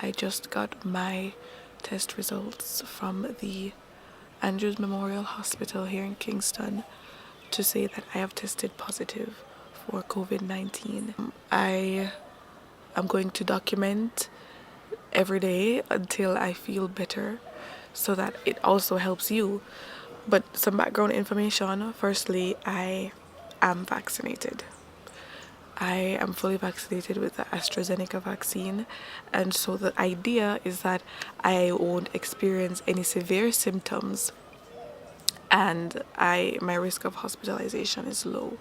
I just got my test results from the Andrews Memorial Hospital here in Kingston to say that I have tested positive for COVID-19. I am going to document every day until I feel better so that it also helps you. But some background information. Firstly, I am vaccinated. I am fully vaccinated with the AstraZeneca vaccine, and so the idea is that I won't experience any severe symptoms and my risk of hospitalization is low.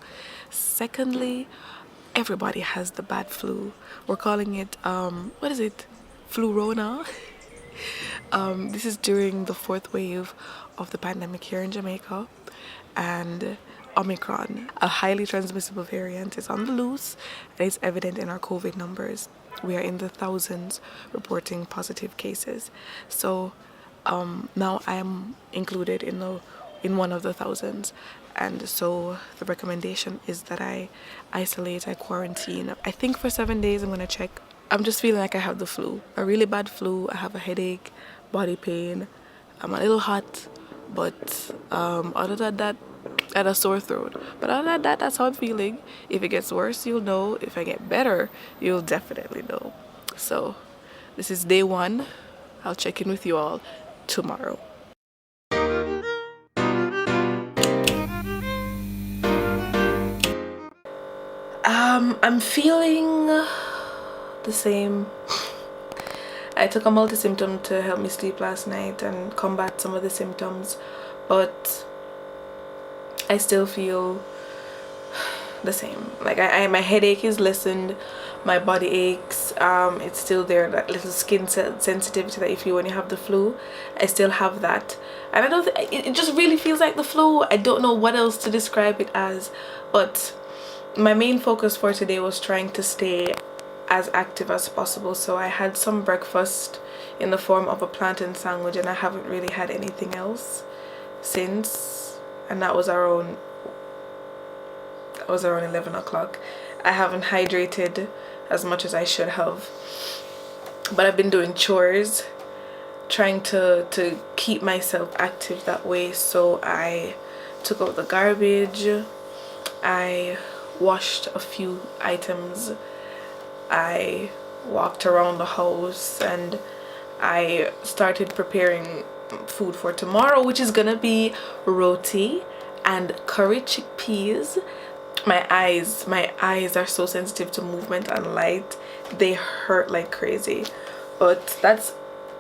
Secondly, everybody has the bad flu. We're calling it what is it? Flu Rona. This is during the fourth wave of the pandemic here in Jamaica, and OMICRON, a highly transmissible variant, is on the loose and it's evident in our COVID numbers. We are in the thousands reporting positive cases. So now I am included in one of the thousands, and so the recommendation is that I isolate, I quarantine. I think for 7 days. I'm gonna check. I'm just feeling like I have the flu, a really bad flu. I have a headache, body pain. I'm a little hot, but other than that, and a sore throat. But other than that, that's how I'm feeling. If it gets worse, you'll know. If I get better, you'll definitely know. So this is day 1. I'll check in with you all tomorrow. I'm feeling the same. I took a multi-symptom to help me sleep last night and combat some of the symptoms, but I still feel the same. Like my headache is lessened, my body aches, it's still there, that little skin sensitivity that you feel when you have the flu. I still have that, and I don't it just really feels like the flu. I don't know what else to describe it as, but my main focus for today was trying to stay as active as possible. So I had some breakfast in the form of a plantain sandwich, and I haven't really had anything else since, and that was around 11 o'clock. I haven't hydrated as much as I should have, but I've been doing chores, trying to keep myself active that way. So I took out the garbage, I washed a few items, I walked around the house, and I started preparing food for tomorrow, which is gonna be roti and curry chickpeas. My eyes are so sensitive to movement and light. They hurt like crazy. But that's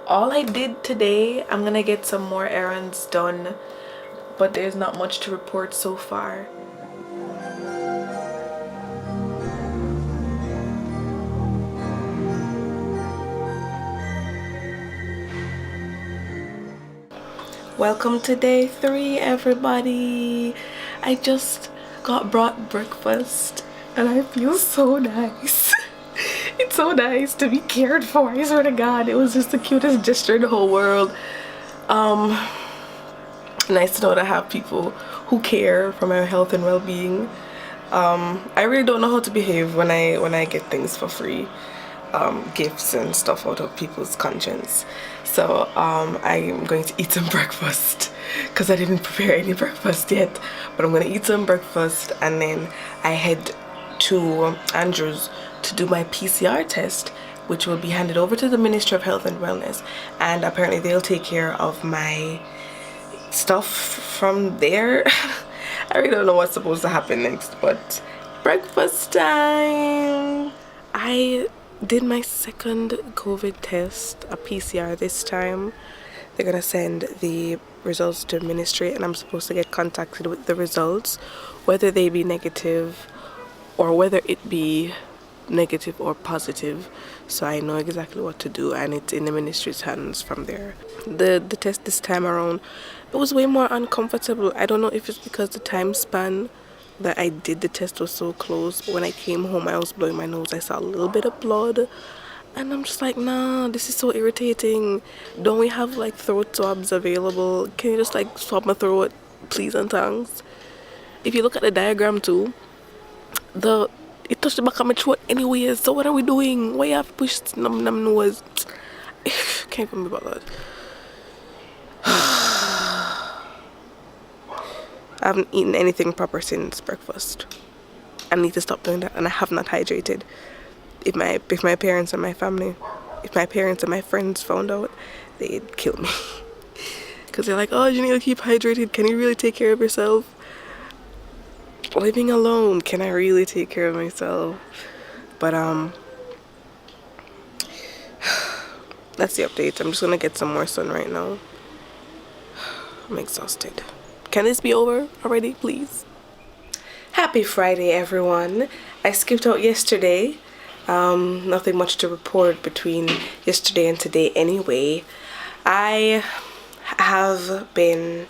all I did today. I'm gonna get some more errands done, but there's not much to report so far. Welcome to day 3, everybody. I just got brought breakfast and I feel so nice. It's so nice to be cared for. I swear to God, it was just the cutest gesture in the whole world. Nice to know that I have people who care for my health and well-being. I really don't know how to behave when I get things for free, gifts and stuff out of people's conscience. So I'm going to eat some breakfast because I didn't prepare any breakfast yet, but I'm going to eat some breakfast and then I head to Andrews to do my PCR test, which will be handed over to the Ministry of Health and Wellness, and apparently they'll take care of my stuff from there. I really don't know what's supposed to happen next, but breakfast time. I did my second COVID test, a PCR this time. They're gonna send the results to ministry and I'm supposed to get contacted with the results, whether they be negative or whether it be negative or positive, so I know exactly what to do, and it's in the ministry's hands from there. The test this time around, it was way more uncomfortable. I don't know if it's because the time span that I did the test was so close. When I came home, I was blowing my nose. I saw a little bit of blood and I'm just like, nah, this is so irritating. Don't we have like throat swabs available? Can you just like swab my throat, please and thanks? If you look at the diagram too, it touched the back of my throat anyways, so what are we doing? Why you have to push num nose? Can't even be bothered. I haven't eaten anything proper since breakfast. I need to stop doing that, and I have not hydrated. If my parents and my family, if my parents and my friends found out, they'd kill me. Because they're like, oh, you need to keep hydrated. Can you really take care of yourself? Living alone, can I really take care of myself? But that's the update. I'm just gonna get some more sun right now. I'm exhausted. Can this be over already, please? Happy Friday, everyone. I skipped out yesterday. Nothing much to report between yesterday and today anyway. I have been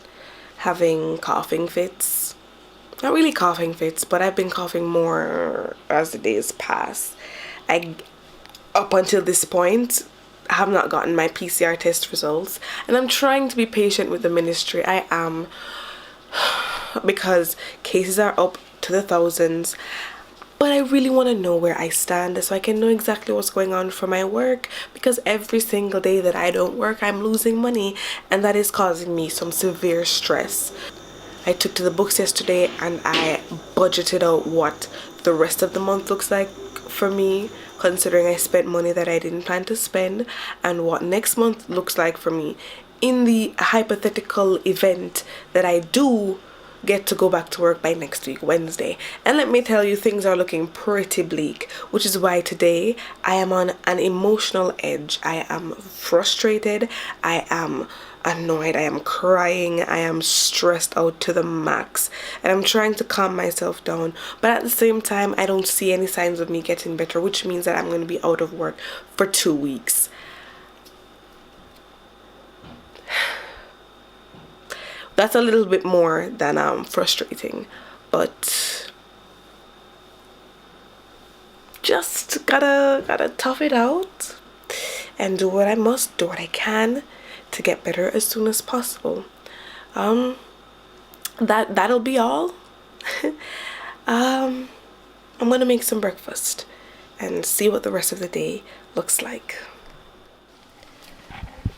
having coughing fits. Not really coughing fits, but I've been coughing more as the days pass. Up until this point, I have not gotten my PCR test results, and I'm trying to be patient with the ministry. I am, because cases are up to the thousands, but I really want to know where I stand so I can know exactly what's going on for my work, because every single day that I don't work, I'm losing money, and that is causing me some severe stress. I took to the books yesterday and I budgeted out what the rest of the month looks like for me, considering I spent money that I didn't plan to spend, and what next month looks like for me in the hypothetical event that I do get to go back to work by next week, Wednesday. And let me tell you, things are looking pretty bleak, which is why today I am on an emotional edge. I am frustrated, I am annoyed, I am crying, I am stressed out to the max, and I'm trying to calm myself down, but at the same time I don't see any signs of me getting better, which means that I'm going to be out of work for 2 weeks. That's a little bit more than frustrating, but just gotta tough it out and do what I must, do what I can to get better as soon as possible. That'll be all. I'm gonna make some breakfast and see what the rest of the day looks like.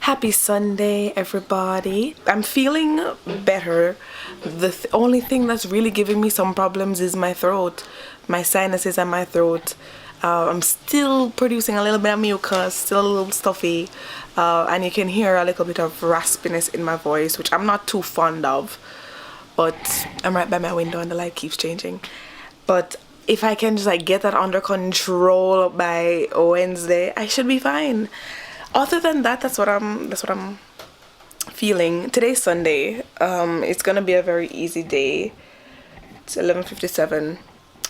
Happy Sunday, everybody. I'm feeling better. The only thing that's really giving me some problems is my throat, my sinuses and my throat. I'm still producing a little bit of mucus, still a little stuffy, and you can hear a little bit of raspiness in my voice, which I'm not too fond of, but I'm right by my window and the light keeps changing. But if I can just like get that under control by Wednesday, I should be fine. Other than that, that's what I'm feeling. Today's Sunday. It's gonna be a very easy day. It's 11:57.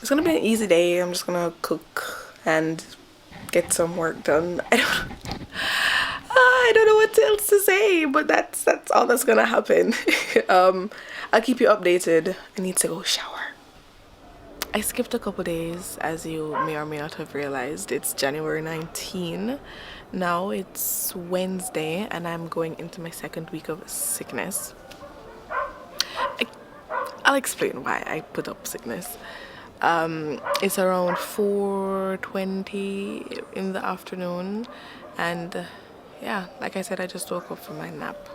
It's gonna be an easy day. I'm just gonna cook and get some work done. I don't know what else to say, but that's all that's gonna happen. I'll keep you updated. I need to go shower. I skipped a couple days, as you may or may not have realized. It's January 19. Now it's Wednesday and I'm going into my second week of sickness. I'll explain why I put up sickness. It's around 4:20 in the afternoon, and yeah, like I said, I just woke up from my nap.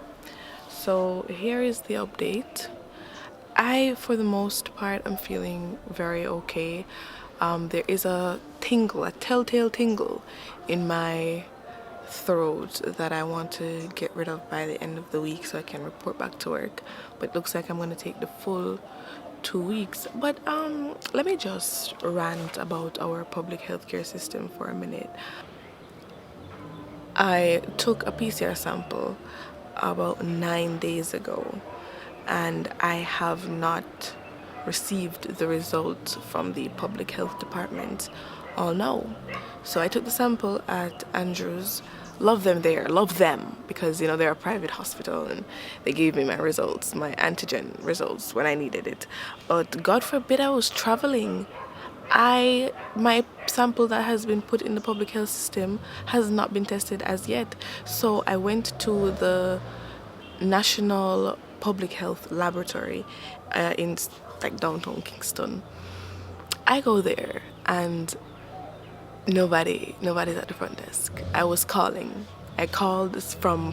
So here is the update. For the most part, I'm feeling very okay. There is a tingle, a telltale tingle in my throat that I want to get rid of by the end of the week so I can report back to work. But it looks like I'm going to take the full 2 weeks. But let me just rant about our public healthcare system for a minute. I took a PCR sample about 9 days ago, and I have not received the results from the public health department all now. So I took the sample at Andrews. Love them there, love them, because you know they're a private hospital and they gave me my results, my antigen results when I needed it. But God forbid I was traveling. My sample that has been put in the public health system has not been tested as yet. So I went to the National Public Health Laboratory in like downtown Kingston. I go there and nobody's at the front desk. I was calling I called from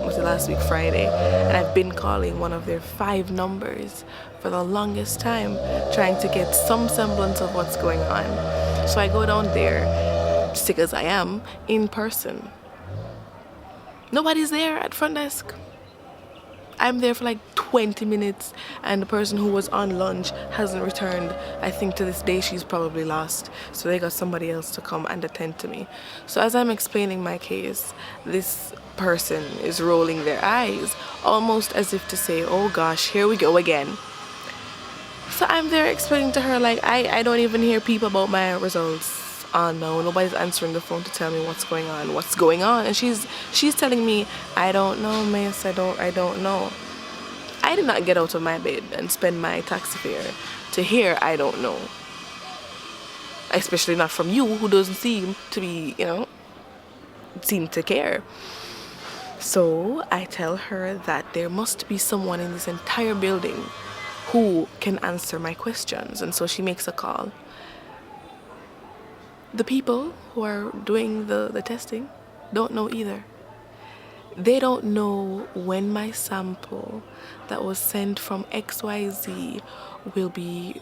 was it last week Friday, and I've been calling one of their 5 numbers for the longest time, trying to get some semblance of what's going on. So I go down there, sick as I am, in person. Nobody's there at front desk. I'm there for like 20 minutes, and the person who was on lunch hasn't returned. I think to this day she's probably lost. So they got somebody else to come and attend to me. So as I'm explaining my case, this person is rolling their eyes, almost as if to say, oh gosh, here we go again. So I'm there explaining to her, like, I don't even hear people about my results. Oh no, nobody's answering the phone to tell me what's going on. And she's telling me, I don't know, miss, I don't know. I did not get out of my bed and spend my taxi fare to hear I don't know. Especially not from you, who doesn't seem to be, seem to care. So I tell her that there must be someone in this entire building who can answer my questions. And so she makes a call. The people who are doing the testing don't know either. They don't know when my sample that was sent from XYZ will be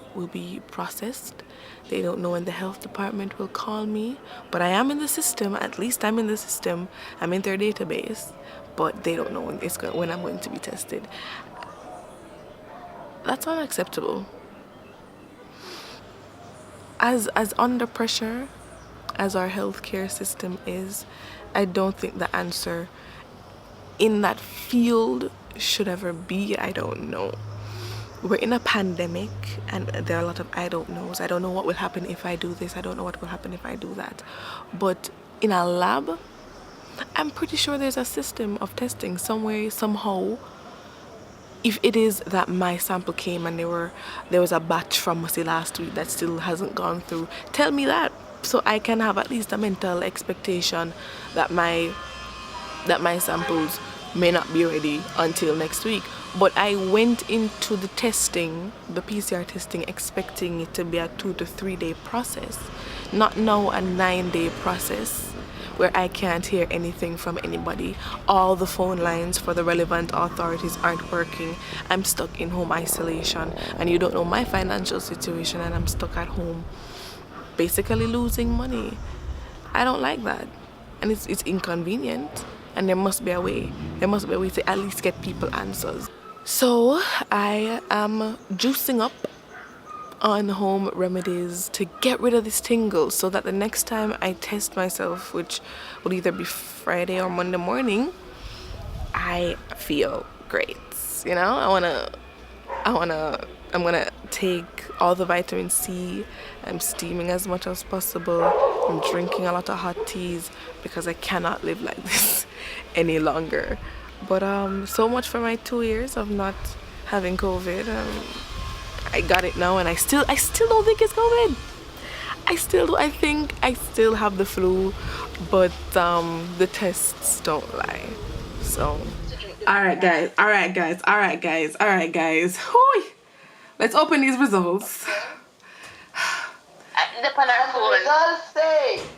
processed. They don't know when the health department will call me. But I am in the system. At least I'm in the system. I'm in their database. But they don't know when I'm going to be tested. That's unacceptable. As under pressure as our healthcare system is, I don't think the answer in that field should ever be I don't know. We're in a pandemic, and there are a lot of I don't knows. I don't know what will happen if I do this. I don't know what will happen if I do that. But in a lab, I'm pretty sure there's a system of testing somewhere, somehow. If it is that my sample came and there was a batch from say last week that still hasn't gone through, tell me that, so I can have at least a mental expectation that my samples may not be ready until next week. But I went into the PCR testing, expecting it to be a 2 to 3 day process, not now a 9-day process where I can't hear anything from anybody. All the phone lines for the relevant authorities aren't working. I'm stuck in home isolation, and you don't know my financial situation, and I'm stuck at home basically losing money. I don't like that, and it's inconvenient, and there must be a way to at least get people answers. So I am juicing up on home remedies to get rid of this tingle, so that the next time I test myself, which will either be Friday or Monday morning, I feel great. I'm gonna take all the vitamin C. I'm steaming as much as possible. I'm drinking a lot of hot teas because I cannot live like this any longer. But so much for my 2 years of not having COVID. I got it now, and I still don't think it's COVID. I think I still have the flu, but the tests don't lie. So all right guys. Hooey. Let's open these results. Depend on our phone.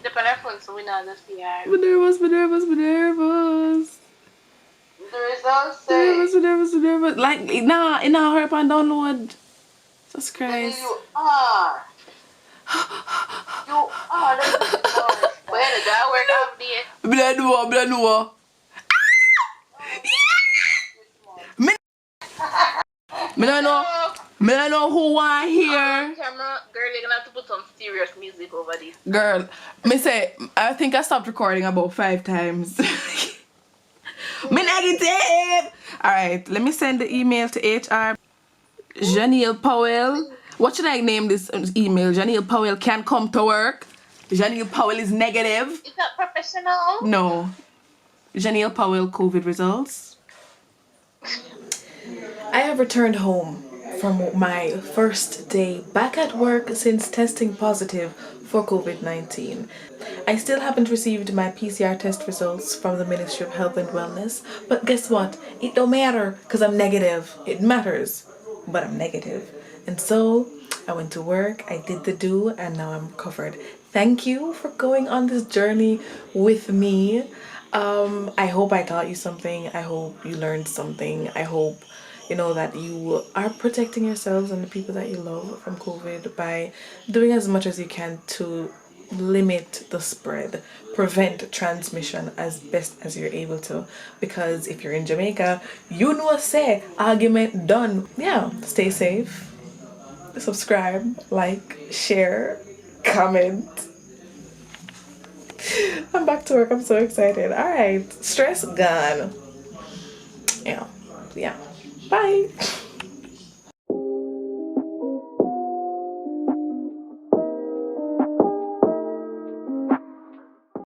Depend on our phone, so we know the CR. We're nervous. The results say. Nervous. Like, nah, hurry up and download. Jesus Christ. You are. Let me know. But hey, that work out there. Blood war. Me don't know who I hear. Camera, girl, you're gonna have to put some serious music over this. Girl, I think I stopped recording about 5 times. Me negative. Alright, let me send the email to HR. Janelle Powell. What should I name this email? Janelle Powell can't come to work. Janelle Powell is negative. Is that professional? No. Janelle Powell COVID results. I have returned home from my first day back at work since testing positive for COVID-19. I still haven't received my PCR test results from the Ministry of Health and Wellness, but guess what? It don't matter because I'm negative. It matters, but I'm negative. And so I went to work, I did the do, and now I'm recovered. Thank you for going on this journey with me. I hope I taught you something. I hope you learned something. I hope you know that you are protecting yourselves and the people that you love from COVID by doing as much as you can to limit the spread, prevent transmission as best as you're able to. Because if you're in Jamaica, you know, say argument done. Yeah, stay safe, subscribe, like, share, comment. I'm back to work. I'm so excited. All right, stress gone. Yeah. Bye.